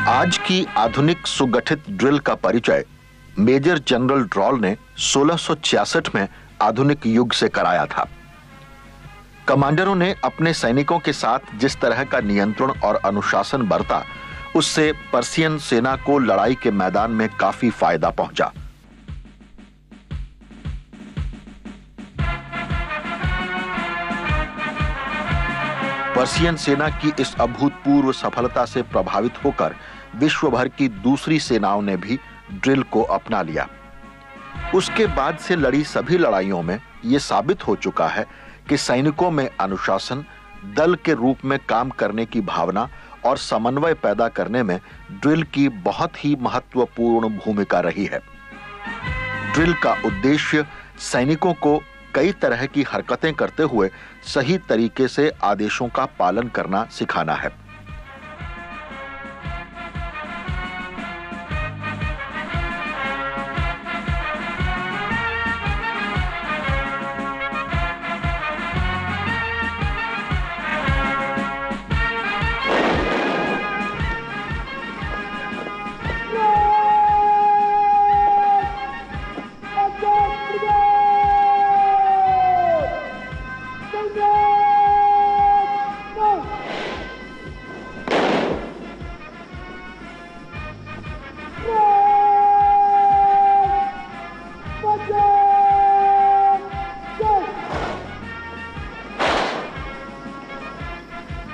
आज की आधुनिक सुगठित ड्रिल का परिचय मेजर जनरल ड्रॉल ने 1666 में आधुनिक युग से कराया था। कमांडरों ने अपने सैनिकों के साथ जिस तरह का नियंत्रण और अनुशासन बरता, उससे पर्शियन सेना को लड़ाई के मैदान में काफी फायदा पहुंचा। पर्शियन सेना की इस अभूतपूर्व सफलता से प्रभावित होकर विश्व भर की दूसरी सेनाओं ने भी ड्रिल को अपना लिया। उसके बाद से लड़ी सभी लड़ाइयों में यह साबित हो चुका है कि सैनिकों में अनुशासन, दल के रूप में काम करने की भावना और समन्वय पैदा करने में ड्रिल की बहुत ही महत्वपूर्ण भूमिका रही है। ड्रिल का उद्देश्य सैनिकों को कई तरह की हरकतें करते हुए सही तरीके से आदेशों का पालन करना सिखाना है।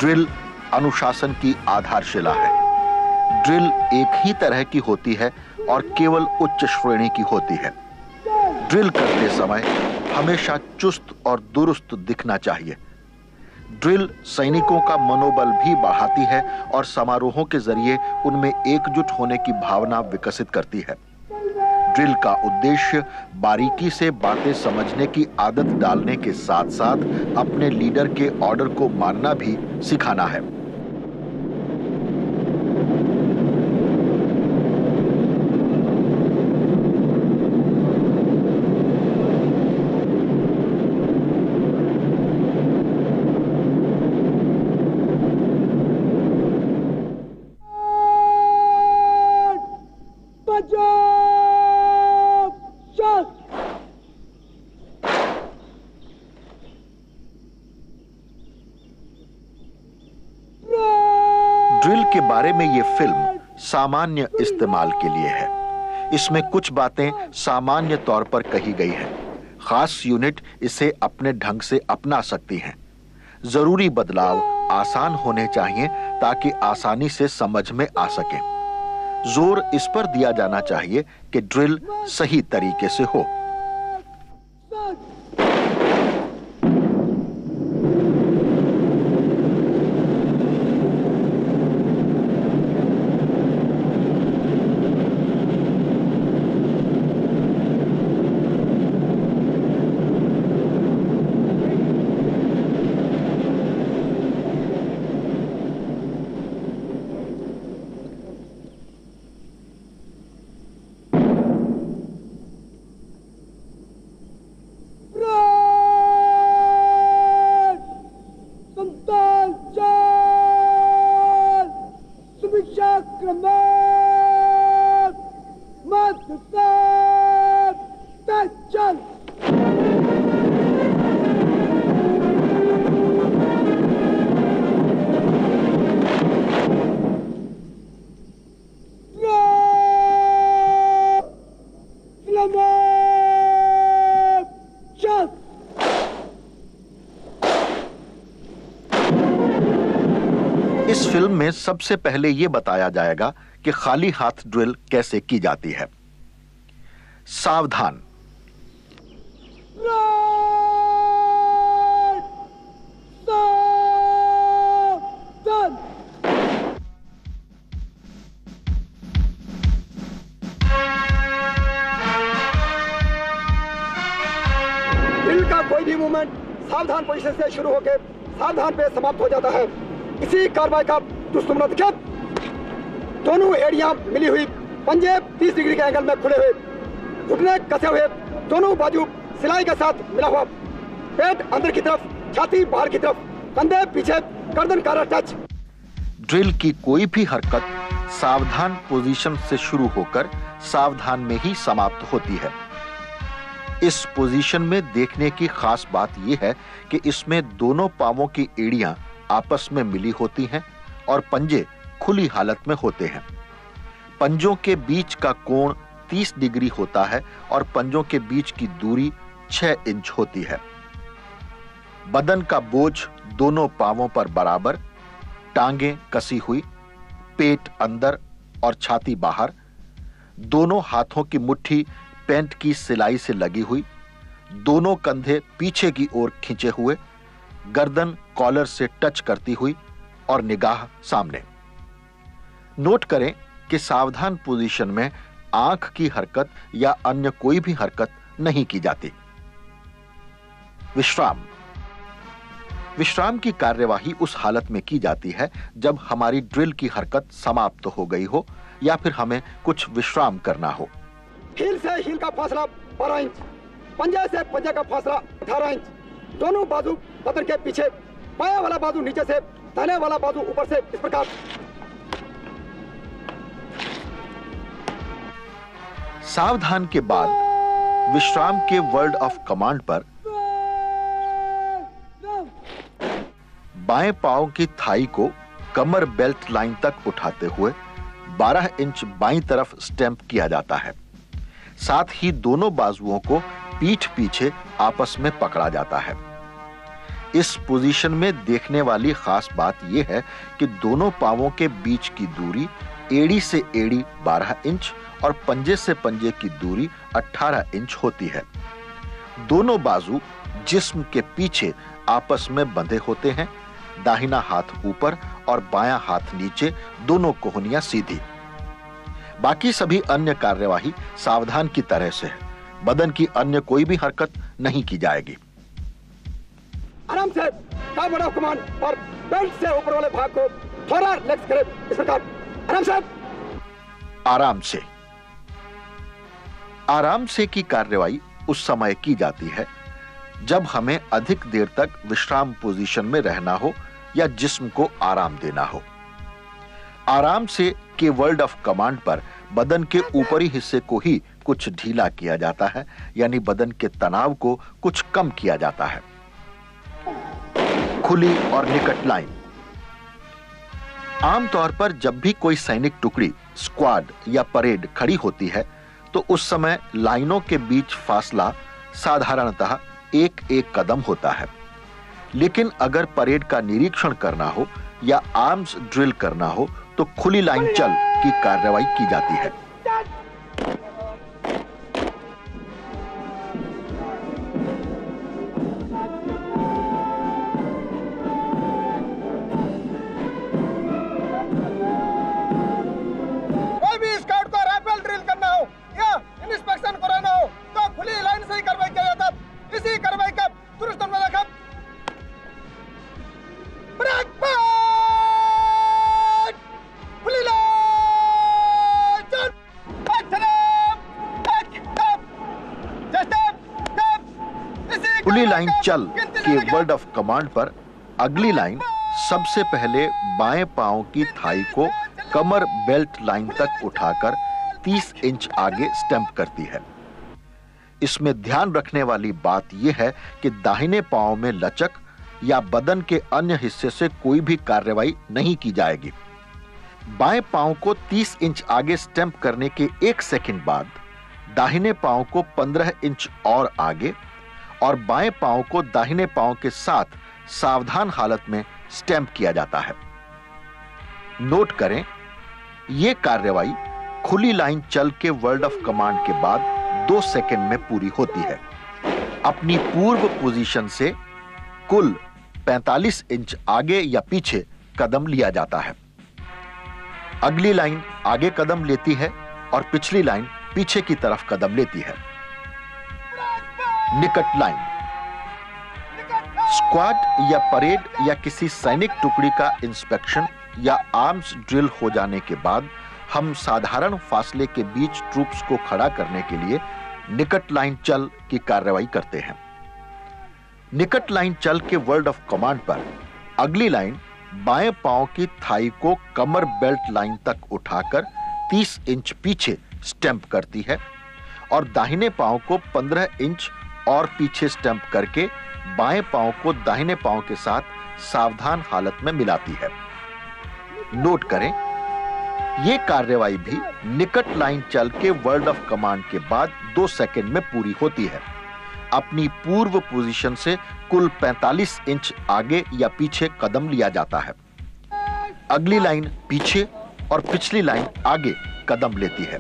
ड्रिल अनुशासन की आधारशिला है। ड्रिल एक ही तरह की होती है और केवल उच्च श्रेणी की होती है। ड्रिल करते समय हमेशा चुस्त और दुरुस्त दिखना चाहिए। ड्रिल सैनिकों का मनोबल भी बढ़ाती है और समारोहों के जरिए उनमें एकजुट होने की भावना विकसित करती है। ड्रिल का उद्देश्य बारीकी से बातें समझने की आदत डालने के साथ साथ अपने लीडर के ऑर्डर को मानना भी सिखाना है। ड्रिल के बारे में यह फिल्म सामान्य इस्तेमाल के लिए है। इसमें कुछ बातें सामान्य तौर पर कही गई हैं। खास यूनिट इसे अपने ढंग से अपना सकती हैं। जरूरी बदलाव आसान होने चाहिए ताकि आसानी से समझ में आ सके। जोर इस पर दिया जाना चाहिए कि ड्रिल सही तरीके से हो। इस फिल्म में सबसे पहले यह बताया जाएगा कि खाली हाथ ड्रिल कैसे की जाती है। सावधान। ड्रिल का कोई भी मूवमेंट सावधान पोजीशन से शुरू होकर सावधान पे समाप्त हो जाता है। इसी कार्रवाई का दुष्टमनत क्या? दोनों एड़ियां मिली हुई, पंजे 30 डिग्री के एंगल में खुले हुए, घुटने कसे हुए, दोनों बाजू सिलाई के साथ मिला हुआ, पेट अंदर की तरफ, छाती बाहर की तरफ, कंधे पीछे, गर्दन का टच। ड्रिल की कोई भी हरकत सावधान पोजीशन से शुरू होकर सावधान में ही समाप्त होती है। इस पोजीशन में देखने की खास बात यह है कि इसमें दोनों पांवों की एड़ियां आपस में मिली होती हैं और पंजे खुली हालत में होते हैं। पंजों के बीच का कोण 30 डिग्री होता है और पंजों के बीच की दूरी 6 इंच होती है। बदन का बोझ दोनों पांवों पर बराबर, टांगें कसी हुई, पेट अंदर और छाती बाहर, दोनों हाथों की मुट्ठी पैंट की सिलाई से लगी हुई, दोनों कंधे पीछे की ओर खींचे हुए, गर्दन कॉलर से टच करती हुई और निगाह सामने। नोट करें कि सावधान पोजीशन में आंख की हरकत या अन्य कोई भी हरकत नहीं की जाती। विश्राम। विश्राम की कार्यवाही उस हालत में की जाती है जब हमारी ड्रिल की हरकत समाप्त हो गई हो या फिर हमें कुछ विश्राम करना हो। हील से हील का फासला 12 इंच, पंजे से पंजे का फासला 18 इंच, दोनों बाजू बदन के पीछे, बायां वाला बाजू नीचे से, दाहिने वाला बाजू ऊपर से, इस प्रकार। सावधान के बाद विश्राम के वर्ड ऑफ कमांड पर बाएं पांव की थाई को कमर बेल्ट लाइन तक उठाते हुए 12 इंच बाईं तरफ स्टैंप किया जाता है। साथ ही दोनों बाजुओं को पीठ पीछे आपस में पकड़ा जाता है। इस पोजीशन में देखने वाली खास बात यह है कि दोनों पांवों के बीच की दूरी एड़ी से एड़ी 12 इंच और पंजे से पंजे की दूरी 18 इंच होती है। दोनों बाजू जिस्म के पीछे आपस में बंधे होते हैं। दाहिना हाथ ऊपर और बायां हाथ नीचे, दोनों कोहनियां सीधी। बाकी सभी अन्य कार्यवाही सावधान की तरह से है। बदन की अन्य कोई भी हरकत नहीं की जाएगी। आराम से वर्ड ऑफ कमांड और बेल्ट से ऊपर वाले भाग को थोड़ा रिलैक्स करें, इस प्रकार। आराम से। आराम से। आराम से की कार्यवाही उस समय की जाती है जब हमें अधिक देर तक विश्राम पोजीशन में रहना हो या जिस्म को आराम देना हो। आराम से के वर्ड ऑफ कमांड पर बदन के ऊपरी हिस्से को ही कुछ ढीला किया जाता है, यानी बदन के तनाव को कुछ कम किया जाता है। खुली और निकट लाइन। आमतौर पर जब भी कोई सैनिक टुकड़ी, स्क्वाड या परेड खड़ी होती है तो उस समय लाइनों के बीच फासला साधारणतः 1-1 कदम होता है। लेकिन अगर परेड का निरीक्षण करना हो या आर्म्स ड्रिल करना हो तो खुली लाइन चल की कार्रवाई की जाती है। कोई भी स्काउट को राइफल ड्रिल करना हो या इंस्पेक्शन कराना हो तो खुली लाइन से ही कार्रवाई किया जाता है। इसी कार्रवाई का दुरुस्त देखा खुली लाइन चल के वर्ड ऑफ कमांड पर अगली लाइन सबसे पहले बाएं पांव की थाई को कमर बेल्ट लाइन तक उठाकर 30 इंच आगे स्टैंप करती है। इसमें ध्यान रखने वाली बात यह है कि दाहिने पांव में लचक या बदन के अन्य हिस्से से कोई भी कार्रवाई नहीं की जाएगी। बाएं पांव को 30 इंच आगे स्टैंप करने के 1 सेकंड बाद दाहिने पांव को 15 इंच और आगे और बाएं पांव को दाहिने पांव के साथ सावधान हालत में स्टैंप किया जाता है। नोट करें, यह कार्रवाई खुली लाइन चल के वर्ड ऑफ कमांड के बाद 2 सेकंड में पूरी होती है। अपनी पूर्व पोजीशन से कुल 45 इंच आगे या पीछे कदम लिया जाता है। अगली लाइन आगे कदम लेती है और पिछली लाइन पीछे की तरफ कदम लेती है। निकट लाइन। स्क्वाड या परेड या किसी सैनिक टुकड़ी का इंस्पेक्शन या आर्म्स ड्रिल हो जाने के बाद हम साधारण फासले के बीच ट्रूप्स को खड़ा करने के लिए निकट लाइन चल की कार्रवाई करते हैं। निकट लाइन चल के वर्ड ऑफ कमांड पर अगली लाइन बाएं पांव की थाई को कमर बेल्ट लाइन तक उठाकर 30 इंच पीछे स्टैंप करती है और दाहिने पांव को 15 इंच और पीछे स्टैंप करके बाएं पांव को दाहिने पांव के साथ सावधान हालत में मिलाती है। नोट करें, यह कार्यवाही भी निकट लाइन चल के वर्ड ऑफ कमांड के बाद 2 सेकंड में पूरी होती है। अपनी पूर्व पोजीशन से कुल 45 इंच आगे या पीछे कदम लिया जाता है। अगली लाइन पीछे और पिछली लाइन आगे कदम लेती है।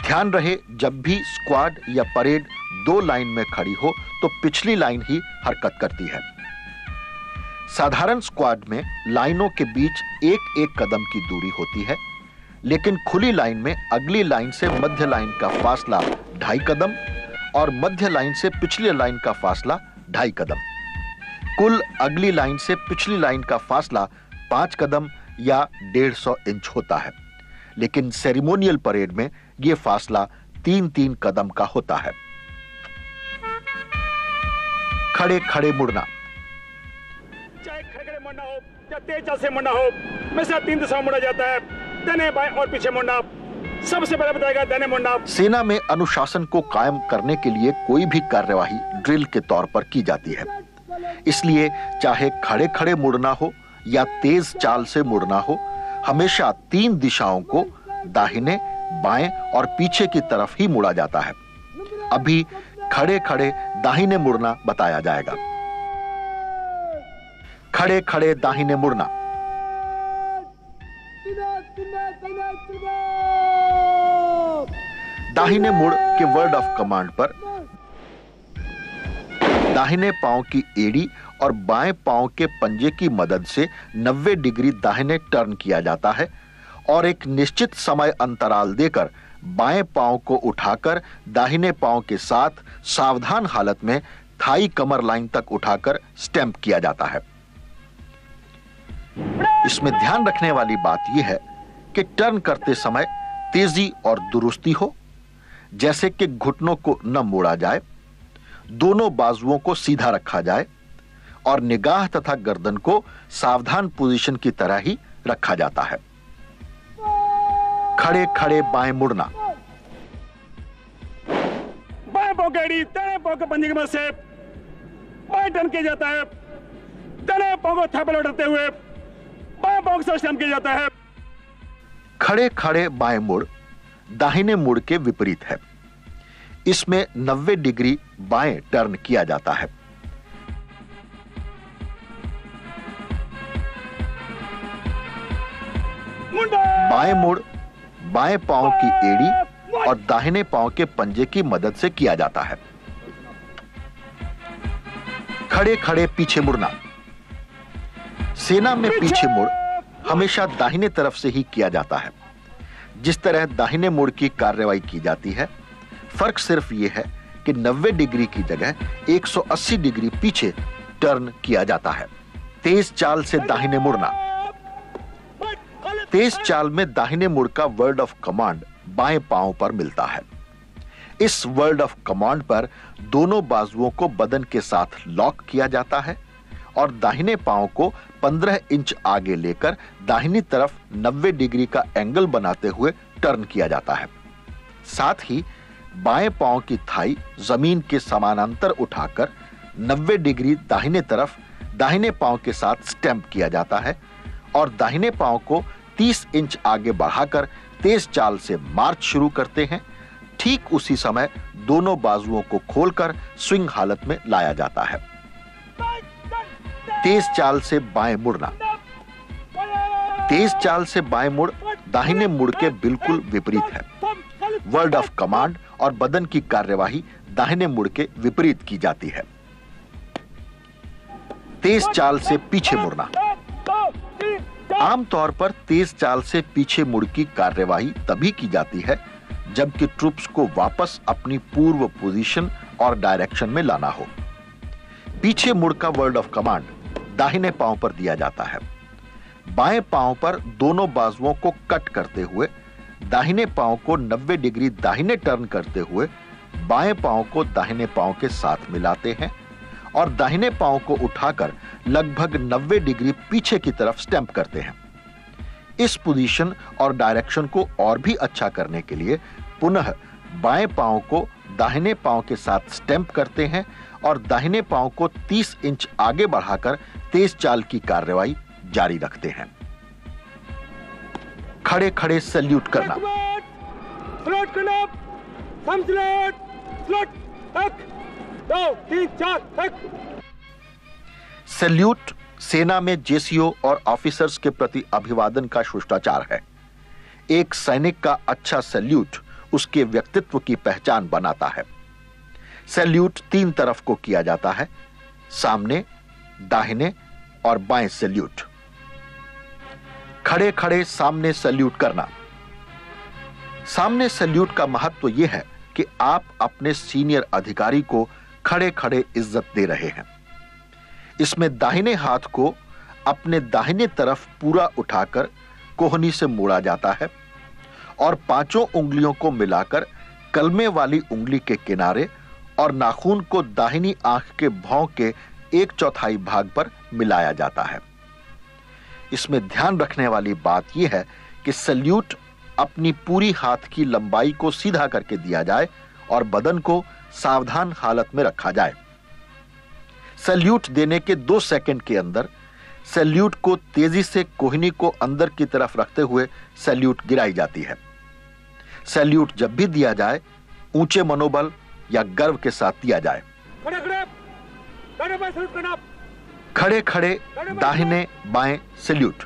ध्यान रहे, जब भी स्क्वाड या परेड 2 लाइन में खड़ी हो तो पिछली लाइन ही हरकत करती है। साधारण स्क्वाड में लाइनों के बीच एक एक कदम की दूरी होती है, लेकिन खुली लाइन में अगली लाइन से मध्य लाइन का फासला 2.5 कदम और मध्य लाइन से पिछली लाइन का फासला 2.5 कदम। कुल अगली लाइन से पिछली लाइन का फासला 5 कदम या 150 इंच होता है, लेकिन सेरेमोनियल परेड में यह फासला 3-3 कदम का होता है। खड़े खड़े मुड़ना, चाहे खड़े मुड़ना हो या तेज चाल से मुड़ना हो, हमेशा 3 दिशाओं मुड़ा जाता है, दाहिने बाएं और पीछे मुड़ना। सबसे पहले बताएगा दाहिने मुड़ना। सेना में अनुशासन को कायम करने के लिए कोई भी कार्यवाही ड्रिल के तौर पर की जाती है, इसलिए चाहे खड़े खड़े मुड़ना हो या तेज चाल से मुड़ना हो, हमेशा 3 दिशाओं को दाहिने, बाएं और पीछे की तरफ ही मुड़ा जाता है। अभी खड़े खड़े दाहिने मुड़ना बताया जाएगा। खड़े खड़े दाहिने मुड़ना। दाहिने मुड़ के वर्ड ऑफ कमांड पर दाहिने पांव की एड़ी और बाएं पांव के पंजे की मदद से 90 डिग्री दाहिने टर्न किया जाता है और एक निश्चित समय अंतराल देकर बाएं पांव को उठाकर दाहिने पांव के साथ सावधान हालत में थाई कमर लाइन तक उठाकर स्टैंप किया जाता है। इसमें ध्यान रखने वाली बात यह है कि टर्न करते समय तेजी और दुरुस्ती हो, जैसे कि घुटनों को न मोड़ा जाए, दोनों बाजुओं को सीधा रखा जाए और निगाह तथा गर्दन को सावधान पोजीशन की तरह ही रखा जाता है। खड़े खड़े बाएं मुड़ना। बाएं पांव की एड़ी दाहिने पांव के पंजे की मदद से बाएं टर्न किया जाता है। दाहिने पांव को थाई पर लौटाते हुए बाएं पांव के साथ स्टैंप किया जाता है। खड़े खड़े बाएं मुड़ दाहिने मुड़ के विपरीत है। इसमें 90 डिग्री बाएं टर्न किया जाता है। बाएं मुड़ बाएं पांव की एड़ी और दाहिने पांव के पंजे की मदद से किया जाता है। खड़े खड़े पीछे मुड़ना। सेना में पीछे मुड़ हमेशा दाहिने तरफ से ही किया जाता है। जिस तरह दाहिने मुड़ की कार्रवाई की जाती है, फर्क सिर्फ यह है कि 90 डिग्री की जगह 180 डिग्री पीछे टर्न किया जाता है। तेज चाल से दाहिने मुड़ना। तेज चाल में दाहिने मुड़ का वर्ड ऑफ कमांड बाएं पांव पर मिलता है। इस वर्ड ऑफ कमांड पर दोनों बाजुओं को बदन के साथ लॉक किया जाता है और दाहिने पांव को 15 इंच आगे लेकर दाहिनी तरफ 90 डिग्री का एंगल बनाते हुए टर्न किया जाता है। साथ ही बाएं पांव की थाई जमीन के समानांतर उठाकर 90 डिग्री दाहिने तरफ दाहिने पांव के साथ स्टैंप किया जाता है और दाहिने पांव को 30 इंच आगे बढ़ाकर तेज चाल से मार्च शुरू करते हैं। ठीक उसी समय दोनों बाजुओं को खोलकर स्विंग हालत में लाया जाता है। तेज चाल से बाएं मुड़ना। तेज चाल से बाएं मुड़ दाहिने मुड़ के बिल्कुल विपरीत है। वर्ड ऑफ कमांड और बदन की कार्यवाही दाहिने मुड़ के विपरीत की जाती है। तेज चाल से पीछे मुड़ना। आमतौर पर तेज चाल से पीछे मुड़ की कार्यवाही तभी की जाती है जबकि ट्रूप्स को वापस अपनी पूर्व पोजीशन और डायरेक्शन में लाना हो। पीछे मुड़ का वर्ड ऑफ कमांड दाहिने पांव पर दिया जाता है। बाएं पांव पर दोनों बाजुओं को कट करते हुए दाहिने पांव को 90 डिग्री दाहिने टर्न करते हुए बाएं पांव को दाहिने पांव के साथ मिलाते हैं और दाहिने पांव को उठाकर लगभग 90 डिग्री पीछे की तरफ स्टैंप करते हैं। इस पोजीशन और डायरेक्शन को और भी अच्छा करने के लिए पुनः बाएं पांव को दाहिने पांव के साथ स्टैंप करते हैं और दाहिने पांव को 30 इंच आगे बढ़ाकर तेज चाल की कार्रवाई जारी रखते हैं। खड़े खड़े सैल्यूट करना। स्लॉट करना, सम स्लॉट, स्लॉट, एक, 2, 3, 4, एक। सैल्यूट सेना में जेसीओ और ऑफिसर्स के प्रति अभिवादन का शिष्टाचार है। एक सैनिक का अच्छा सैल्यूट उसके व्यक्तित्व की पहचान बनाता है। सैल्यूट 3 तरफ को किया जाता है, सामने, दाहिने और बाएं सैल्यूट। खड़े खड़े सामने सैल्यूट करना। सामने सैल्यूट का महत्व यह है कि आप अपने सीनियर अधिकारी को खड़े खड़े इज्जत दे रहे हैं। इसमें दाहिने हाथ को अपने दाहिने तरफ पूरा उठाकर कोहनी से मोड़ा जाता है और 5 उंगलियों को मिलाकर कलमे वाली उंगली के किनारे और नाखून को दाहिनी आंख के भौं के 1/4 भाग पर मिलाया जाता है। इसमें ध्यान रखने वाली बात यह है कि सैल्यूट अपनी पूरी हाथ की लंबाई को सीधा करके दिया जाए और बदन को सावधान हालत में रखा जाए। सैल्यूट देने के 2 सेकंड के अंदर सैल्यूट को तेजी से कोहनी को अंदर की तरफ रखते हुए सैल्यूट गिराई जाती है। सैल्यूट जब भी दिया जाए ऊंचे मनोबल या गर्व के साथ दिया जाए। खड़े खड़े दाहिने बाएं सैल्यूट।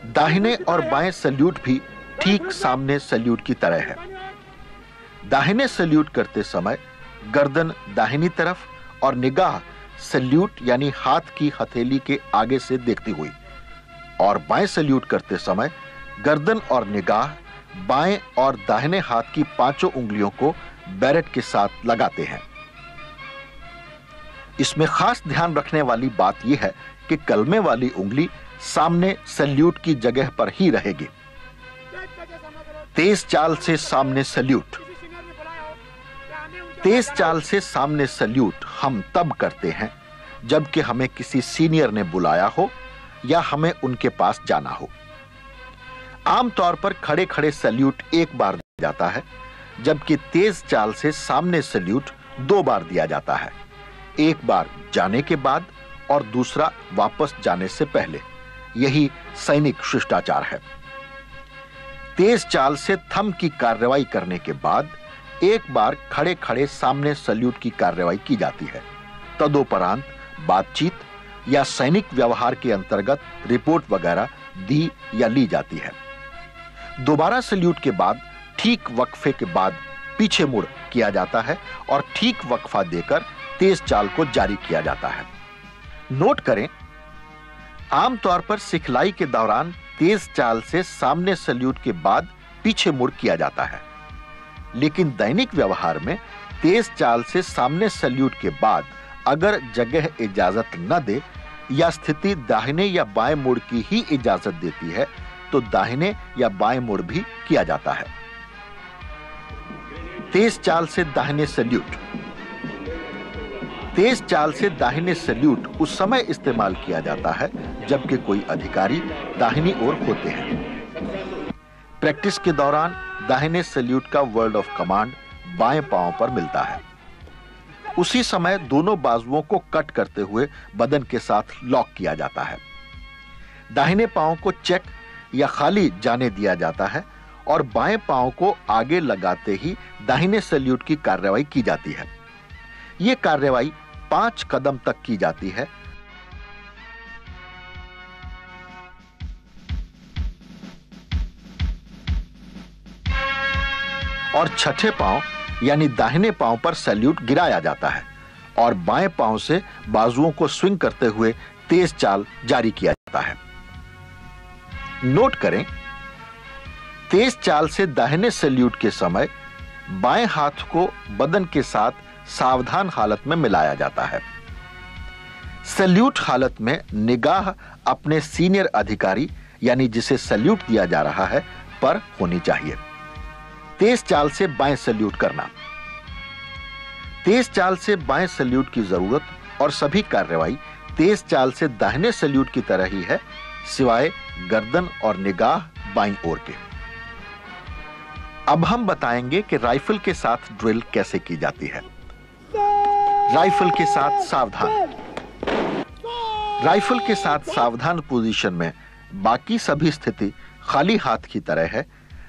दाहिने और बाएं सैल्यूट भी ठीक सामने सैल्यूट की तरह है। दाहिने सैल्यूट करते समय गर्दन दाहिनी तरफ और निगाह सैल्यूट यानी हाथ की हथेली के आगे से देखती हुई, और बाएं सैल्यूट करते समय गर्दन और निगाह बाएं और दाहिने हाथ की 5 उंगलियों को बैरेट के साथ लगाते हैं। इसमें खास ध्यान रखने वाली बात यह है कि कलमे वाली उंगली सामने सैल्यूट की जगह पर ही रहेगी। तेज चाल से सामने सैल्यूट। तेज चाल से सामने सैल्यूट हम तब करते हैं जबकि हमें किसी सीनियर ने बुलाया हो या हमें उनके पास जाना हो। आमतौर पर खड़े खड़े सैल्यूट 1 बार दिया जाता है, जबकि तेज चाल से सामने सैल्यूट 2 बार दिया जाता है, 1 बार जाने के बाद और दूसरा वापस जाने से पहले। यही सैनिक शिष्टाचार है। तेज चाल से थंब की कार्रवाई करने के बाद 1 बार खड़े खड़े सामने सैल्यूट की कार्रवाई की जाती है। तदोपरांत बातचीत या सैनिक व्यवहार के अंतर्गत रिपोर्ट वगैरह दी या ली जाती है। दोबारा सैल्यूट के बाद ठीक वक्फे के बाद पीछे मुड़ किया जाता है और ठीक वक्फा देकर तेज चाल को जारी किया जाता है। नोट करें, आमतौर पर सिखलाई के दौरान तेज चाल से सामने सैल्यूट के बाद पीछे मुड़ किया जाता है, लेकिन दैनिक व्यवहार में तेज चाल से सामने सैल्यूट के बाद अगर जगह इजाजत न दे या स्थिति दाहिने या बाएं मुड़ की ही इजाजत देती है तो दाहिने या बाएं मुड़ भी किया जाता है। तेज चाल से दाहिने सैल्यूट। तेज चाल से दाहिने सैल्यूट उस समय इस्तेमाल किया जाता है जबकि कोई अधिकारी दाहिनी ओर होते हैं। प्रैक्टिस के दौरान दाहिने सैल्यूट का वर्ड ऑफ कमांड बाएं पांव पर मिलता है। उसी समय दोनों बाजुओं को कट करते हुए बदन के साथ लॉक किया जाता है। दाहिने पांव को चेक या खाली जाने दिया जाता है और बाएं पांव को आगे लगाते ही दाहिने सैल्यूट की कार्रवाई की जाती है। यह कार्रवाई 5 कदम तक की जाती है। और छठे पांव यानी दाहिने पांव पर सैल्यूट गिराया जाता है और बाएं पांव से बाजुओं को स्विंग करते हुए तेज चाल जारी किया जाता है। नोट करें, तेज चाल से दाहिने सैल्यूट के समय बाएं हाथ को बदन के साथ सावधान हालत में मिलाया जाता है। सैल्यूट हालत में निगाह अपने सीनियर अधिकारी यानी जिसे सैल्यूट दिया जा रहा है पर होनी चाहिए। तेज चाल से बाएं सैल्यूट करना। तेज चाल से बाएं सल्यूट की जरूरत और सभी कार्रवाई तेज चाल से दाहिने सल्यूट की तरह ही है, सिवाय गर्दन और निगाह बाईं ओर के। अब हम बताएंगे कि राइफल के साथ ड्रिल कैसे की जाती है। राइफल के साथ सावधान। राइफल के साथ सावधान पोजीशन में बाकी सभी स्थिति खाली हाथ की तरह है,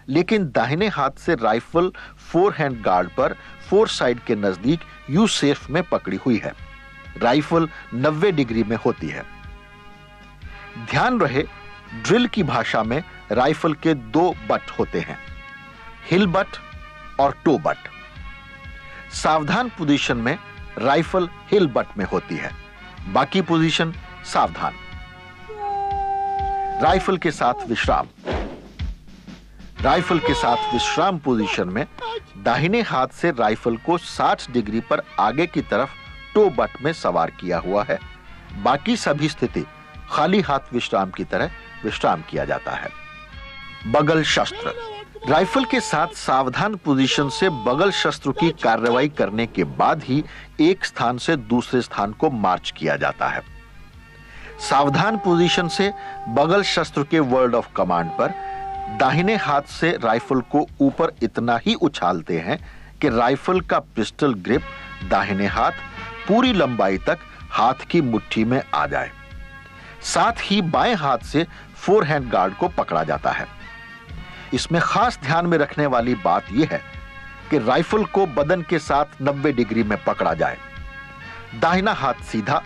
लेकिन दाहिने हाथ से राइफल फोर हैंड गार्ड पर फोर साइड के नजदीक यू सेफ में पकड़ी हुई है। राइफल 90 डिग्री में होती है। ध्यान रहे, ड्रिल की भाषा में राइफल के दो बट होते हैं, हिल बट और टो बट। सावधान पोजीशन में राइफल हिल बट में होती है, बाकी पोजीशन सावधान। राइफल के साथ विश्राम। राइफल के साथ विश्राम पोजीशन में दाहिने हाथ से राइफल को 60 डिग्री पर आगे की तरफ टो बट में सवार किया हुआ है, बाकी सभी स्थिति खाली हाथ विश्राम की तरह विश्राम किया जाता है। बगल शस्त्र। राइफल के साथ सावधान पोजीशन से बगल शस्त्र की कार्रवाई करने के बाद ही एक स्थान से दूसरे स्थान को मार्च किया जाता है। सावधान पोजीशन से बगल शस्त्र के वर्ड ऑफ कमांड पर दाहिने हाथ से राइफल को ऊपर इतना ही उछालते हैं कि राइफल का पिस्टल ग्रिप दाहिने हाथ पूरी लंबाई तक हाथ की मुट्ठी में आ जाए। साथ ही बाएं हाथ से फोर हैंड गार्ड को पकड़ा जाता है। इसमें खास ध्यान में रखने वाली बात यह है कि राइफल को बदन के साथ 90 डिग्री में पकड़ा जाए। दाहिना हाथ सीधा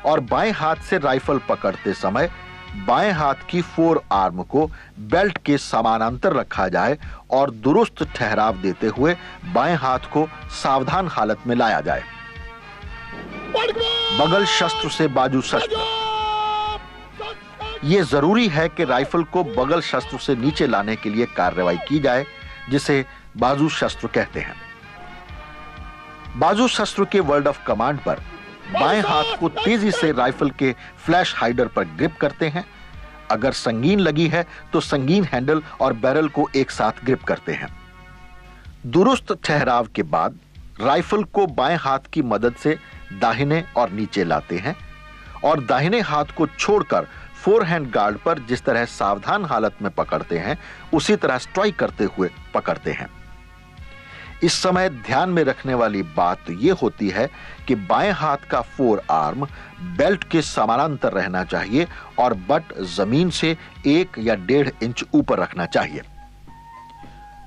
और बाएं हाथ से राइफल पकड़ते समय बाएं हाथ की फोर आर्म को बेल्ट के समानांतर रखा जाए और दुरुस्त ठहराव देते हुए बाएं हाथ को सावधान हालत में लाया जाए। बगल शस्त्र से बाजू शस्त्र। यह जरूरी है कि राइफल को बगल शस्त्र से नीचे लाने के लिए कार्रवाई की जाए, जिसे बाजू शस्त्र कहते हैं। बाजू शस्त्र के वर्ड ऑफ कमांड पर बाएं हाथ को तेजी से राइफल के फ्लैश हाइडर पर ग्रिप करते हैं। अगर संगीन लगी है तो संगीन हैंडल और बैरल को एक साथ ग्रिप करते हैं। दुरुस्त ठहराव के बाद राइफल को बाएं हाथ की मदद से दाहिने और नीचे लाते हैं और दाहिने हाथ को छोड़कर फोर हैंड गार्ड पर जिस तरह सावधान हालत में पकड़ते हैं उसी तरह स्ट्राइक करते हुए पकड़ते हैं। इस समय ध्यान में रखने वाली बात यह होती है कि बाएं हाथ का फोर आर्म बेल्ट के समानांतर रहना चाहिए और बट जमीन से 1 या 1.5 इंच ऊपर रखना चाहिए।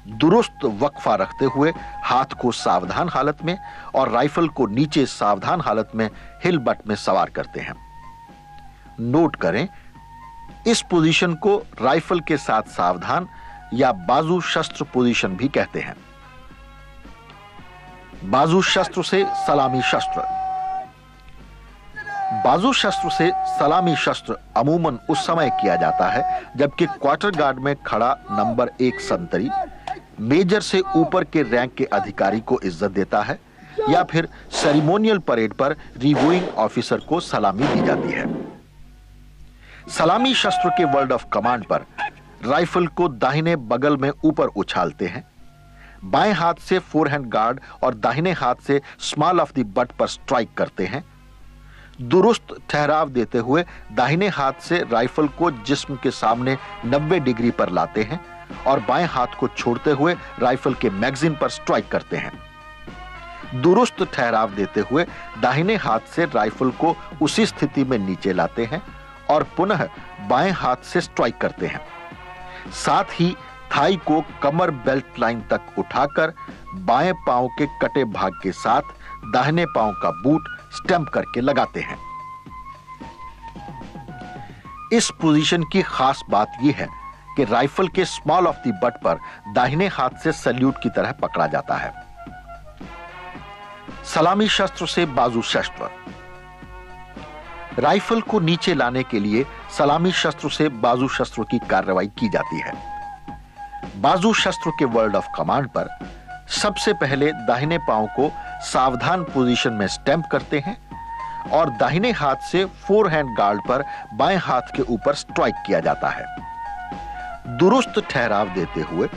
दुरुस्त वक्फा रखते हुए हाथ को सावधान हालत में और राइफल को नीचे सावधान हालत में हिल बट में सवार करते हैं। नोट करें, इस पोजीशन को राइफल के साथ सावधान या बाजू शस्त्र पोजीशन भी कहते हैं। बाजू शस्त्र से सलामी शस्त्र। बाजू शस्त्र से सलामी शस्त्र अमूमन उस समय किया जाता है जबकि क्वार्टर गार्ड में खड़ा नंबर 1 संतरी मेजर से ऊपर के रैंक के अधिकारी को इज्जत देता है या फिर सेरेमोनियल परेड पर रिव्यूइंग ऑफिसर को सलामी दी जाती है। सलामी शस्त्र के वर्ड ऑफ कमांड पर राइफल को दाहिने बगल में ऊपर उछालते हैं। बाएं हाथ से फोर हैंड गार्ड और दाहिने हाथ से स्मॉल ऑफ द बट पर स्ट्राइक करते हैं। दुरुस्त ठहराव देते हुए दाहिने हाथ से राइफल को जिस्म के सामने 90 डिग्री पर लाते हैं और बाएं हाथ को छोड़ते हुए राइफल के मैगजीन पर स्ट्राइक करते हैं। दुरुस्त ठहराव देते हुए दाहिने हाथ से राइफल को उसी स्थिति में नीचे लाते हैं और पुनः बाएं हाथ से स्ट्राइक करते हैं। साथ ही थाई को कमर बेल्ट लाइन तक उठाकर बाएं पांव के कटे भाग के साथ दाहिने पांव का बूट स्टैंप करके लगाते हैं। इस पोजीशन की खास बात यह है कि राइफल के स्मॉल ऑफ द बट पर दाहिने हाथ से सल्यूट की तरह पकड़ा जाता है। सलामी शस्त्र से बाजू शस्त्र। राइफल को नीचे लाने के लिए सलामी शस्त्र से बाजू शस्त्र की कार्रवाई की जाती है। बाजू शस्त्र के वर्ड ऑफ कमांड पर सबसे पहले दाहिने पांव को सावधान पोजीशन में स्टैंप करते हैं और दाहिने हाथ से फोर हैंड गार्ड पर बाएं हाथ के ऊपर स्ट्राइक किया जाता है। दुरुस्त ठहराव देते हुए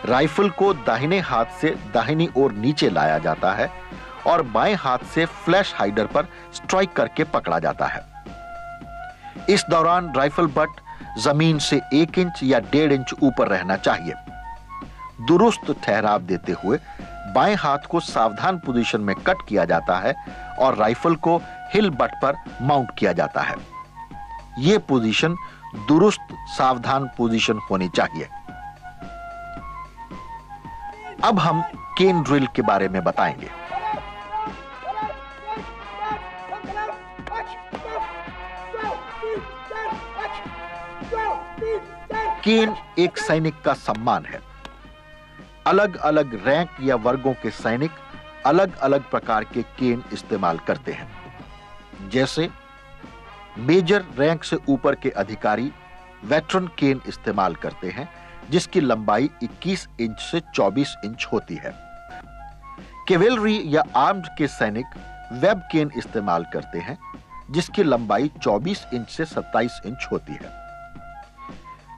राइफल को दाहिने हाथ से दाहिनी ओर नीचे लाया जाता है और बाएं हाथ से फ्लैश हाइडर पर स्ट्राइक करके पकड़ा जाता है। इस दौरान राइफल बट जमीन से 1 इंच या 1.5 इंच ऊपर रहना चाहिए। दुरुस्त ठहराव देते हुए बाएं हाथ को सावधान पोजीशन में कट किया जाता है और राइफल को हिल बट पर माउंट किया जाता है। यह पोजीशन दुरुस्त सावधान पोजीशन होनी चाहिए। अब हम केन ड्रिल के बारे में बताएंगे। केन एक सैनिक का सम्मान है। अलग अलग रैंक या वर्गों के सैनिक अलग अलग प्रकार के केन इस्तेमाल करते हैं। जैसे मेजर रैंक से ऊपर के अधिकारी वेटरन केन इस्तेमाल करते हैं, जिसकी लंबाई 21 इंच से 24 इंच होती है। कैवेलरी या आर्म्ड के सैनिक वेब केन इस्तेमाल करते हैं, जिसकी लंबाई 24 इंच से 27 इंच होती है।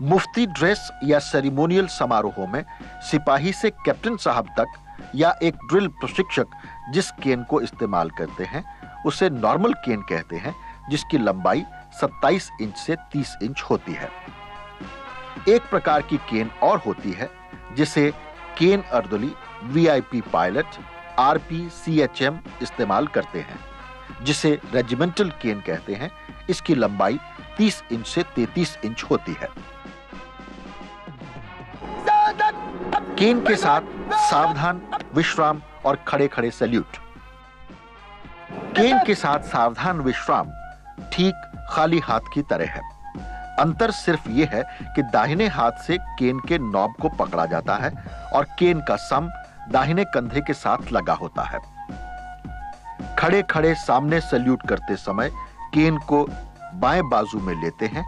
मुफ्ती ड्रेस या सेरेमोनियल समारोहों में सिपाही से कैप्टन साहब तक या एक ड्रिल प्रशिक्षक जिस केन को इस्तेमाल करते हैं उसे नॉर्मल केन कहते हैं, जिसकी लंबाई 27 इंच से 30 इंच होती है। एक प्रकार की केन और होती है जिसे केन अर्दली, वीआईपी पायलट, आरपीसीएचएम इस्तेमाल करते हैं, जिसे रेजिमेंटल केन कहते हैं। इसकी लंबाई 30 इंच से 33 इंच होती है। केन के साथ सावधान, विश्राम और खड़े खड़े सैल्यूट। केन के साथ सावधान विश्राम ठीक खाली हाथ की तरह है। अंतर सिर्फ यह है कि दाहिने हाथ से केन के नॉब को पकड़ा जाता है और केन का सम दाहिने कंधे के साथ लगा होता है। खड़े खड़े सामने सैल्यूट करते समय केन को बाएं बाजू में लेते हैं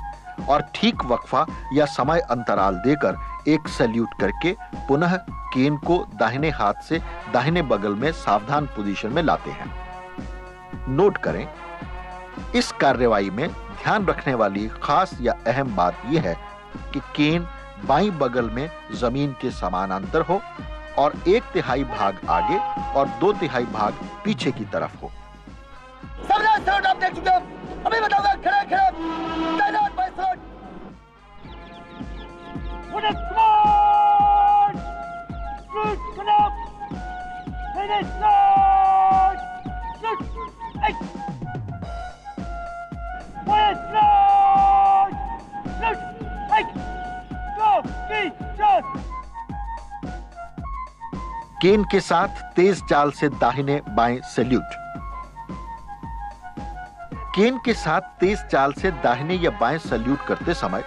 और ठीक वक्फा या समय अंतराल देकर एक सैल्यूट करके पुनः केन को दाहिने हाथ से दाहिने बगल में सावधान पोजीशन में लाते हैं। नोट करें, इस कार्रवाई में ध्यान रखने वाली खास या अहम बात यह है कि केन बाईं बगल में जमीन के समानांतर हो और 1/3 भाग आगे और 2/3 भाग पीछे की तरफ हो। आप देख चुके हो, अभी बताऊंगा। खड़े खड़े तैनात बाय शॉट। केन के साथ तेज चाल से दाहिने बाएं सैल्यूट। केन के साथ तेज चाल से दाहिने या बाएं सैल्यूट करते समय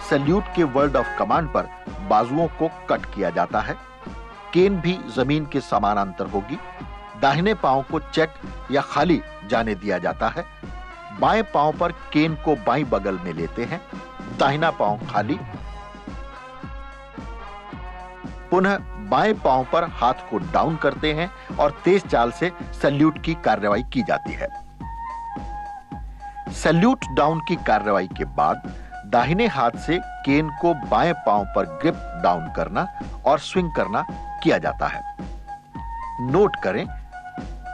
सैल्यूट के वर्ड ऑफ कमांड पर बाजुओं को कट किया जाता है। केन भी जमीन के समानांतर होगी। दाहिने पांव को चेक या खाली जाने दिया जाता है। बाएं पांव पर केन को बाईं बगल में लेते हैं, दाहिना पांव खाली। पुनः बाएं पांव पर हाथ को डाउन करते हैं और तेज चाल से सैल्यूट की कार्रवाई की जाती है। सैल्यूट डाउन की कार्रवाई के बाद दाहिने हाथ से केन को बाएं पांव पर ग्रिप डाउन करना और स्विंग करना किया जाता है। नोट करें,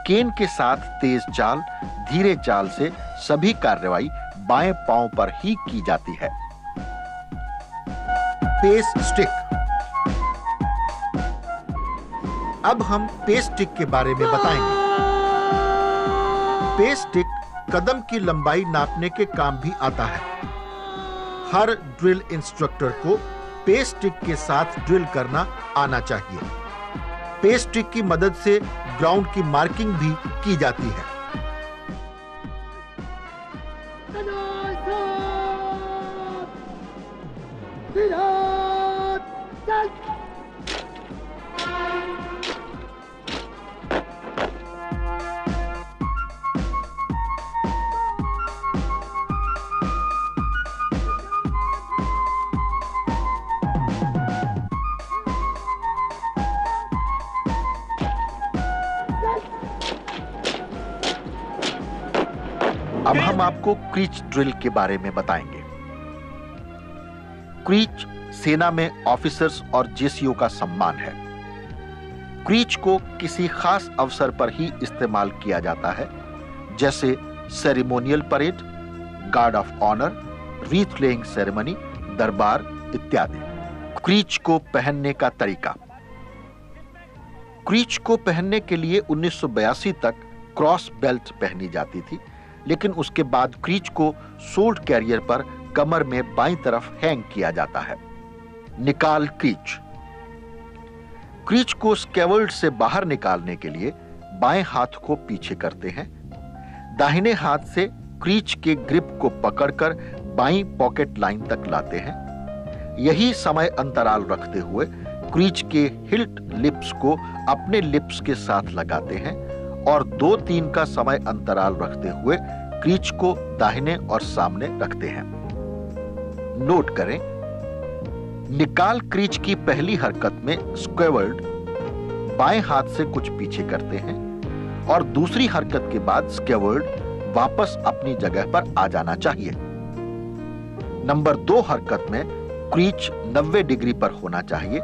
केन के साथ तेज चाल, धीरे चाल से सभी कार्रवाई बाएं पांव पर ही की जाती है। Pace stick. अब हम पेस स्टिक के बारे में बताएंगे। पेस स्टिक कदम की लंबाई नापने के काम भी आता है। हर ड्रिल इंस्ट्रक्टर को पेस स्टिक के साथ ड्रिल करना आना चाहिए। पेस स्टिक की मदद से ग्राउंड की मार्किंग भी की जाती है। अब हम आपको क्रीच ड्रिल के बारे में बताएंगे। क्रीच सेना में ऑफिसर्स और जेसीओ का सम्मान है। क्रीच को किसी खास अवसर पर ही इस्तेमाल किया जाता है, जैसे ceremonial parade, guard of honour, wreath laying ceremony, दरबार इत्यादि। क्रीच को पहनने का तरीका। क्रीच को पहनने के लिए 1982 तक क्रॉस बेल्ट पहनी जाती थी, लेकिन उसके बाद क्रीच को सोल्ड कैरियर पर कमर में बाईं तरफ हैंग किया जाता है। निकाल क्रीच। क्रीच को स्कैवर्ड से बाहर निकालने के लिए बाएं हाथ को पीछे करते हैं, दाहिने हाथ से क्रीच के ग्रिप को पकड़कर बाईं पॉकेट लाइन तक लाते हैं। यही समय अंतराल रखते हुए क्रीच के हिल्ट लिप्स को अपने लिप्स के साथ लगाते हैं और 2-3 का समय अंतराल रखते हुए क्रीच को दाहिने और सामने रखते हैं। नोट करें, निकाल क्रीच की पहली हरकत में स्क्वेवर्ड बाएं हाथ से कुछ पीछे करते हैं और दूसरी हरकत के बाद स्क्वेवर्ड वापस अपनी जगह पर आ जाना चाहिए। नंबर 2 हरकत में क्रीच 90 डिग्री पर होना चाहिए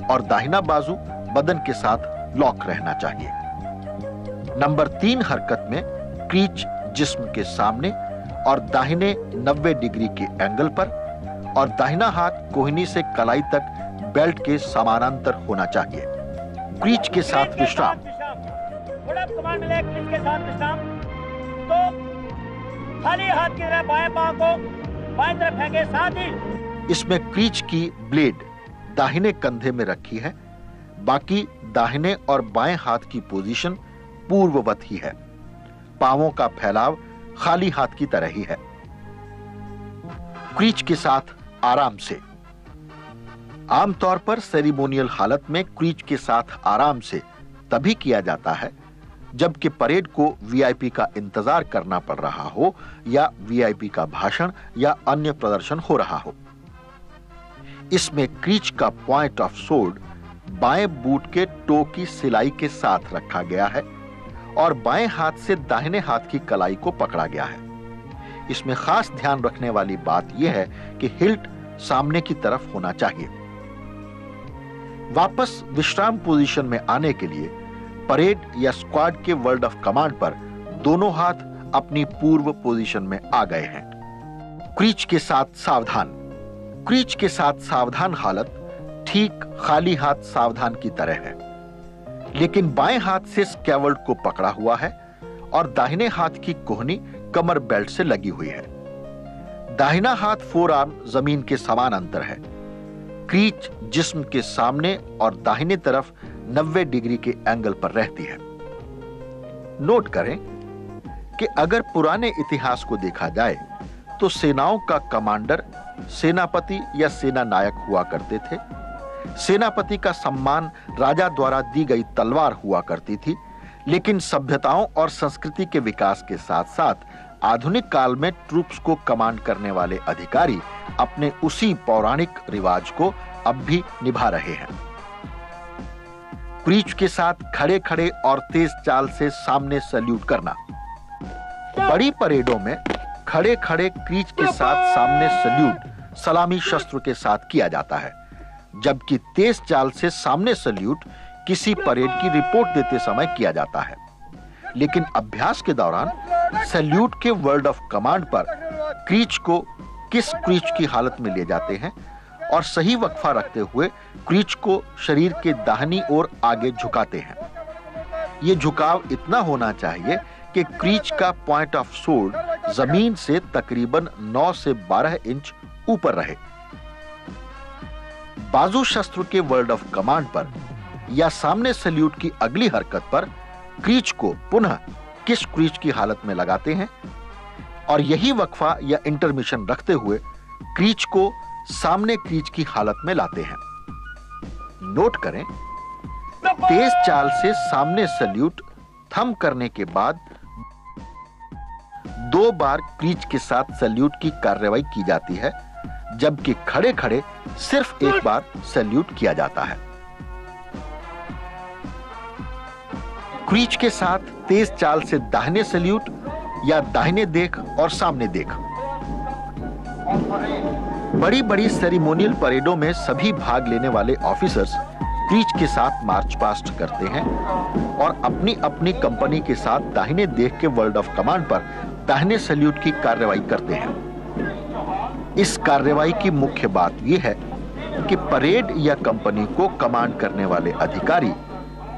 और दाहिना बाजू बदन के साथ लॉक रहना चाहिए। नंबर 3 हरकत में क्रीच जिस्म के सामने और दाहिने 90 डिग्री के एंगल पर और दाहिना हाथ कोहनी से कलाई तक बेल्ट के समानांतर होना चाहिए। क्रीच के साथ विश्राम। थोड़ा कमांड मिले क्रीच के साथ विश्राम। तो खाली हाथ की तरह बाएं पांव को बाएं तरफ फेंके, साथ ही इसमें क्रीच की ब्लेड दाहिने कंधे में रखी है, बाकी दाहिने और बाएं हाथ की पोजीशन पूर्ववत ही है। पांवों का फैलाव खाली हाथ की तरह ही है। क्रीच के साथ आराम से। आमतौर पर सेरेमोनियल हालत में क्रीच के साथ आराम से तभी किया जाता है जबकि परेड को वीआईपी का इंतजार करना पड़ रहा हो या वीआईपी का भाषण या अन्य प्रदर्शन हो रहा हो। इसमें क्रीच का पॉइंट ऑफ सोर्ड बाएं बूट के टो की सिलाई के साथ रखा गया है और बाएं हाथ से दाहिने हाथ की कलाई को पकड़ा गया है। इसमें खास ध्यान रखने वाली बात यह है कि हिल्ट सामने की तरफ होना चाहिए। वापस विश्राम पोजीशन में आने के लिए परेड या स्क्वाड के वर्ड ऑफ कमांड पर दोनों हाथ अपनी पूर्व पोजीशन में आ गए हैं। क्रीच के साथ सावधान। क्रीच के साथ सावधान हालत ठीक खाली हाथ सावधान की तरह है, लेकिन बाएं हाथ से स्कैवर्ड को पकड़ा हुआ है और दाहिने हाथ की कोहनी कमर बेल्ट से लगी हुई है। दाहिना हाथ फोरआर्म जमीन के समानांतर है। क्रीच जिस्म के सामने और दाहिने तरफ 90 डिग्री के एंगल पर रहती है। नोट करें कि अगर पुराने इतिहास को देखा जाए तो सेनाओं का कमांडर सेनापति या सेना नायक हुआ करते थे। सेनापति का सम्मान राजा द्वारा दी गई तलवार हुआ करती थी, लेकिन सभ्यताओं और संस्कृति के विकास के साथ साथ आधुनिक काल में ट्रूप्स को कमांड करने वाले अधिकारी अपने उसी पौराणिक रिवाज को अब भी निभा रहे हैं। क्रीच के साथ खड़े खड़े और तेज चाल से सामने सैल्यूट करना। बड़ी परेडों में खड़े खड़े क्रीच के साथ सामने सैल्यूट सलामी शस्त्र के साथ किया जाता है, जबकि तेज चाल से सामने सैल्यूट किसी परेड की रिपोर्ट देते समय किया जाता है। लेकिन अभ्यास के दौरान सैल्यूट के वर्ड ऑफ कमांड पर क्रीच को किस क्रीच की हालत में ले जाते हैं और सही वक्फा रखते हुए क्रीच को शरीर के दाहिनी ओर आगे झुकाते हैं। यह झुकाव इतना होना चाहिए कि क्रीच का पॉइंट ऑफ सोर्ड जमीन से तकरीबन 9 से 12 इंच ऊपर रहे। बाजू शस्त्र के वर्ड ऑफ कमांड पर या सामने सैल्यूट की अगली हरकत पर क्रीच को पुनः किस क्रीच की हालत में लगाते हैं और यही वक्फा या इंटरमिशन रखते हुए क्रीच को सामने क्रीच की हालत में लाते हैं। नोट करें, तेज चाल से सामने सैल्यूट थंब करने के बाद 2 बार क्रीच के साथ सैल्यूट की कार्रवाई की जाती है, जबकि खड़े खड़े सिर्फ 1 बार सैल्यूट किया जाता है। क्रीच के साथ तेज चाल से दाहिने सैल्यूट या दाहिने देख और सामने देख। बड़ी बड़ी सेरेमोनियल परेडों में सभी भाग लेने वाले ऑफिसर्स क्रीच के साथ मार्च पास्ट करते हैं और अपनी अपनी कंपनी के साथ दाहिने देख के वर्ल्ड ऑफ कमांड पर दाहिने सैल्यूट की कार्रवाई करते हैं। इस कार्रवाई की मुख्य बात यह है कि परेड या कंपनी को कमांड करने वाले अधिकारी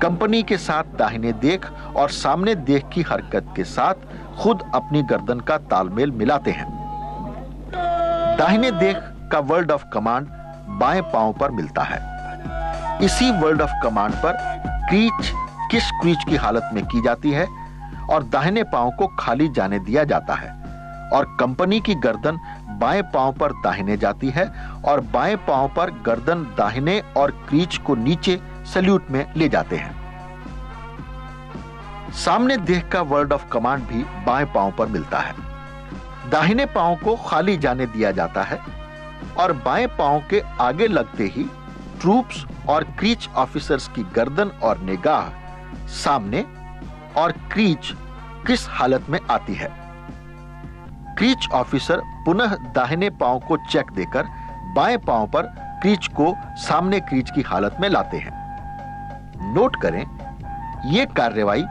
कंपनी के साथ दाहिने देख और सामने देख की हरकत के साथ खुद अपनी गर्दन का तालमेल मिलाते हैं। दाहिने देख का वर्ल्ड ऑफ कमांड बाएं पांव पर मिलता है। इसी वर्ल्ड ऑफ कमांड पर क्रीच किस क्रीच की हालत में की जाती है और दाहिने पांव को खाली जाने दिया जाता है और कंपनी की गर्दन बाएं पांव पर दाहिने जाती है और बाएं पांव पर गर्दन दाहिने और क्रीच को नीचे सैल्यूट में ले जाते हैं। सामने देख का वर्ल्ड ऑफ कमांड भी बाएं पांव पर मिलता है। दाहिने पांव को खाली जाने दिया जाता है और बाएं पांव के आगे लगते ही ट्रूप्स और क्रीच ऑफिसर्स की गर्दन और निगाह सामने और क्रीच किस हालत में आती है। क्रीच ऑफिसर पुनः दाहिने पांव को चेक देकर बाएं पांव पर क्रीच को सामने क्रीच की हालत में लाते हैं। नोट करें, यह कार्रवाई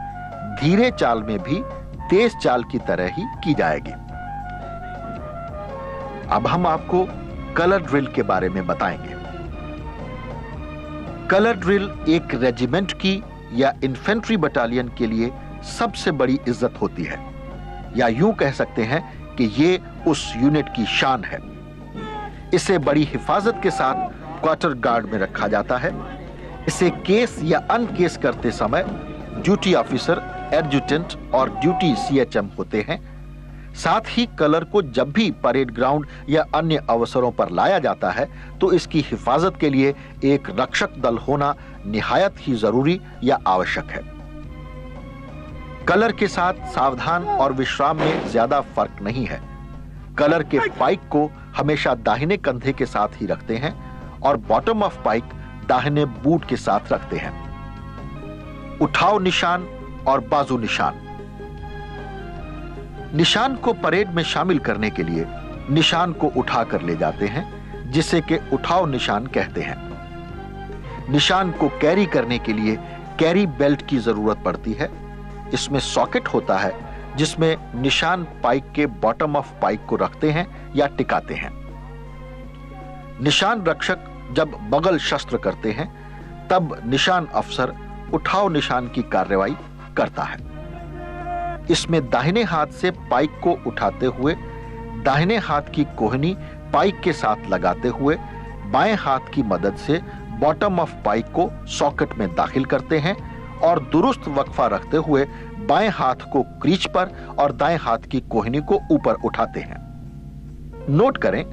धीरे चाल में भी तेज चाल की तरह ही की जाएगी। अब हम आपको कलर ड्रिल के बारे में बताएंगे। कलर ड्रिल एक रेजिमेंट की या इन्फेंट्री बटालियन के लिए सबसे बड़ी इज्जत होती है, या यूं कह सकते हैं कि ये उस यूनिट की शान है। इसे बड़ी हिफाजत के साथ क्वार्टर गार्ड में रखा जाता है। इसे केस या अनकेस करते समय ड्यूटी ऑफिसर, एडजुटेंट और ड्यूटी सीएचएम होते हैं। साथ ही कलर को जब भी परेड ग्राउंड या अन्य अवसरों पर लाया जाता है तो इसकी हिफाजत के लिए एक रक्षक दल होना निहायत ही जरूरी या आवश्यक है। कलर के साथ सावधान और विश्राम में ज्यादा फर्क नहीं है। कलर के पाइक को हमेशा दाहिने कंधे के साथ ही रखते हैं और बॉटम ऑफ पाइक दाहिने बूट के साथ रखते हैं। उठाव निशान और बाजू निशान। निशान को परेड में शामिल करने के लिए निशान को उठा कर ले जाते हैं, जिसे के उठाव निशान कहते हैं। निशान को कैरी करने के लिए कैरी बेल्ट की जरूरत पड़ती है। इसमें सॉकेट होता है जिसमें निशान पाइक के बॉटम ऑफ पाइक को रखते हैं या टिकाते हैं। निशान रक्षक जब बगल शस्त्र करते हैं तब निशान अफसर उठाव निशान की कार्रवाई करता है। इसमें दाहिने हाथ से पाइक को उठाते हुए दाहिने हाथ की कोहनी पाइक के साथ लगाते हुए बाएं हाथ की मदद से बॉटम ऑफ पाइक को सॉकेट में दाखिल करते हैं और दुरुस्त वक्फा रखते हुए बाएं हाथ को क्रीच पर और दाएं हाथ की कोहनी को ऊपर उठाते हैं। नोट करें,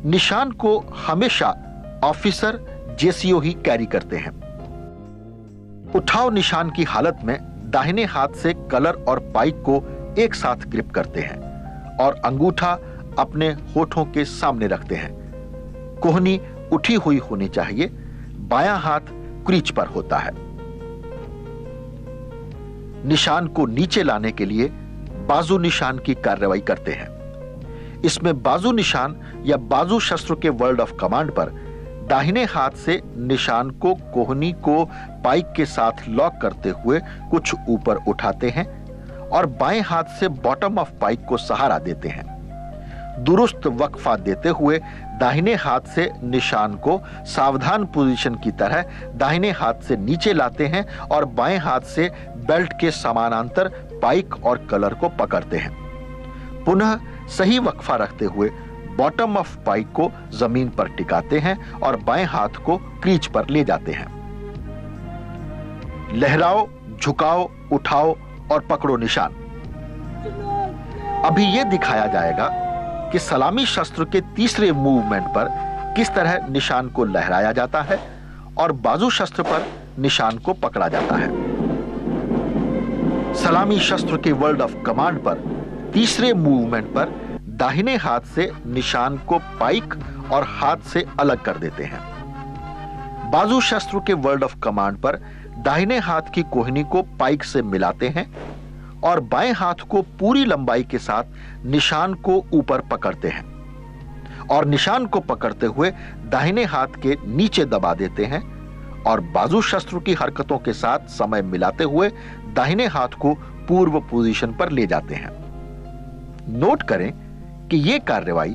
निशान को हमेशा ऑफिसर जेसीओ ही कैरी करते हैं। उठाव निशान की हालत में दाहिने हाथ से कलर और पाइक को एक साथ ग्रिप करते हैं और अंगूठा अपने होठों के सामने रखते हैं। कोहनी उठी हुई होनी चाहिए। बायां हाथ क्रीच पर होता है। निशान को नीचे लाने के लिए बाजू निशान की कार्रवाई करते हैं। इसमें बाजू निशान या बाजू शस्त्र के वर्ल्ड ऑफ कमांड पर दाहिने हाथ से निशान को कोहनी को पाइक के साथ लॉक करते हुए कुछ ऊपर उठाते हैं और बाएं हाथ से बॉटम ऑफ पाइक को सहारा देते हैं। दुरुस्त वक्फा देते हुए दाहिने हाथ से निशान को सावधान पोजीशन की तरह दाहिने हाथ से नीचे लाते हैं और बाएं हाथ से बेल्ट के समानांतर पाइक और कलर को पकड़ते हैं। पुनः सही वक्फा रखते हुए बॉटम ऑफ पाइक को जमीन पर टिकाते हैं और बाएं हाथ को क्रीच पर ले जाते हैं। लहराओ, झुकाओ, उठाओ और पकड़ो निशान। अभी यह दिखाया जाएगा कि सलामी शस्त्र के तीसरे मूवमेंट पर किस तरह निशान को लहराया जाता है और बाजू शस्त्र पर निशान को पकड़ा जाता है। सलामी शस्त्र के वर्ल्ड ऑफ कमांड पर तीसरे मूवमेंट पर दाहिने हाथ से निशान को पाइक और हाथ से अलग कर देते हैं। बाजू शस्त्र के वर्ल्ड ऑफ कमांड पर दाहिने हाथ की कोहनी को पाइक से मिलाते हैं और बाएं हाथ को पूरी लंबाई के साथ निशान को ऊपर पकड़ते हैं और निशान को पकड़ते हुए दाहिने हाथ के नीचे दबा देते हैं और बाजू शस्त्र की हरकतों के साथ समय मिलाते हुए दाहिने हाथ को पूर्व पोजीशन पर ले जाते हैं। नोट करें कि यह कार्रवाई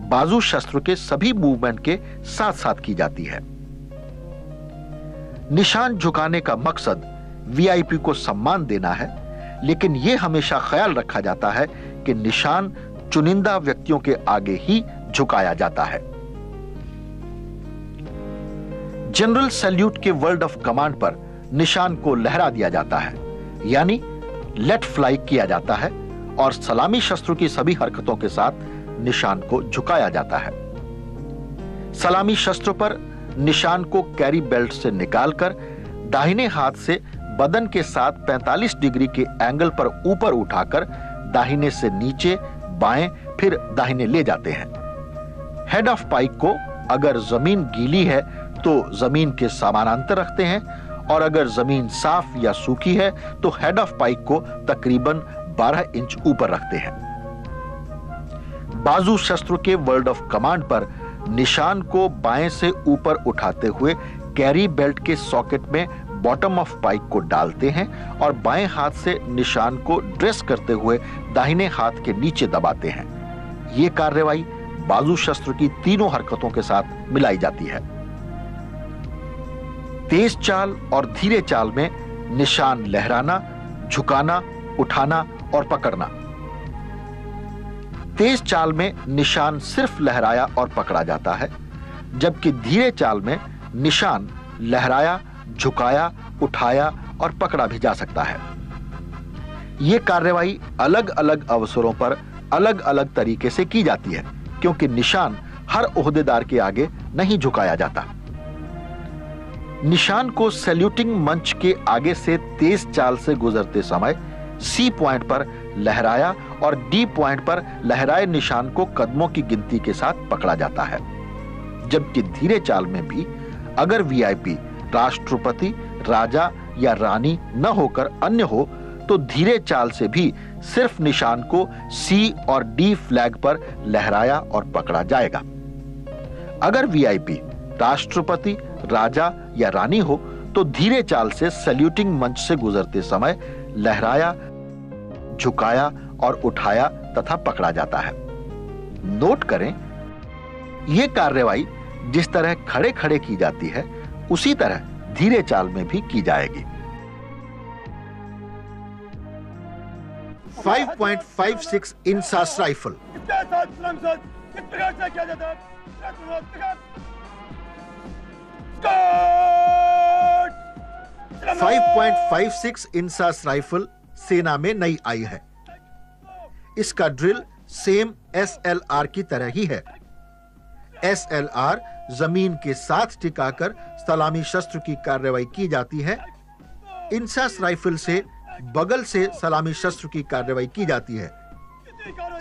बाजू शस्त्र के सभी मूवमेंट के साथ साथ की जाती है। निशान झुकाने का मकसद वीआईपी को सम्मान देना है, लेकिन यह हमेशा ख्याल रखा जाता है कि निशान चुनिंदा व्यक्तियों के आगे ही झुकाया जाता है। जनरल सैल्यूट के वर्ड ऑफ कमांड पर निशान को लहरा दिया जाता है, यानी लेट फ्लाई किया जाता है, और सलामी शस्त्र की सभी हरकतों के साथ निशान को झुकाया जाता है। सलामी शस्त्र पर निशान को कैरी बेल्ट से निकालकर दाहिने हाथ से बदन के साथ 45 डिग्री के एंगल पर ऊपर उठाकर दाहिने से नीचे, बाएं फिर दाहिने ले जाते हैं। हेड ऑफ पाइक को अगर जमीन गीली है तो जमीन के समानांतर रखते हैं, और अगर जमीन साफ या सूखी है तो हेड ऑफ पाइक को तकरीबन 12 इंच ऊपर रखते हैं। बाजू शस्त्र के वर्ड ऑफ कमांड पर निशान को बाएं से ऊपर उठाते हुए कैरी बेल्ट के सॉकेट में बॉटम ऑफ पाइक को डालते हैं और बाएं हाथ से निशान को ड्रेस करते हुए दाहिने हाथ के नीचे दबाते हैं। यह कार्रवाई बाजू शस्त्र की तीनों हरकतों के साथ मिलाई जाती है। तेज चाल और धीरे चाल में निशान लहराना, झुकाना, उठाना और पकड़ना। तेज चाल में निशान सिर्फ लहराया और पकड़ा जाता है, जबकि धीरे चाल में निशान लहराया, झुकाया, उठाया और पकड़ा भी जा सकता है। यह कार्रवाई अलग अलग अवसरों पर अलग अलग तरीके से की जाती है, क्योंकि निशान हर ओहदेदार के आगे नहीं झुकाया जाता। निशान को सैल्यूटिंग मंच के आगे से तेज चाल से गुजरते समय सी पॉइंट पर लहराया और डी पॉइंट पर लहराए निशान को कदमों की गिनती के साथ पकड़ा जाता है। जबकि धीरे चाल में भी अगर वीआईपी राष्ट्रपति, राजा या रानी न होकर अन्य हो तो धीरे चाल से भी सिर्फ निशान को सी और डी फ्लैग पर लहराया और पकड़ा जाएगा। अगर वीआईपी राष्ट्रपति, राजा या रानी हो तो धीरे चाल से सैल्यूटिंग मंच से गुजरते समय लहराया, झुकाया और उठाया तथा पकड़ा जाता है। नोट करें, यह कार्रवाई जिस तरह खड़े खड़े की जाती है उसी तरह धीरे चाल में भी की जाएगी। 5.56 इंसास राइफल। 5.56 इंसास राइफल सेना में नई आई है। इसका ड्रिल सेम एसएलआर की तरह ही है। एसएलआर जमीन के साथ टिकाकर सलामी शस्त्र की कार्रवाई की जाती है। इंसास राइफल से बगल से सलामी शस्त्र की कार्रवाई की जाती है।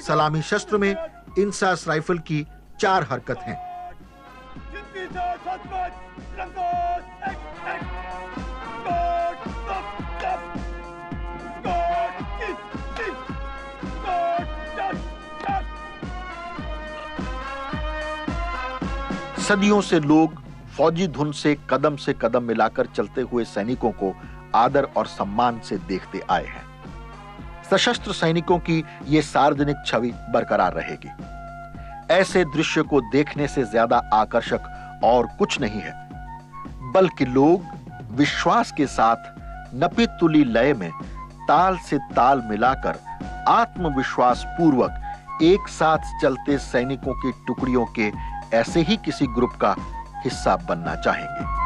सलामी शस्त्र में इंसास राइफल की 4 हरकत हैं। सदियों से लोग फौजी धुन से कदम मिलाकर चलते हुए सैनिकों को आदर और सम्मान से देखते आए हैं। सशस्त्र सैनिकों की यह सार्वजनिक छवि बरकरार रहेगी। ऐसे दृश्य को देखने से ज्यादा आकर्षक और कुछ नहीं है, बल्कि लोग विश्वास के साथ नपी तुली लय में ताल से ताल मिलाकर आत्मविश्वास पूर्वक एक साथ चलते सैनिकों की टुकड़ियों के ऐसे ही किसी ग्रुप का हिस्सा बनना चाहेंगे।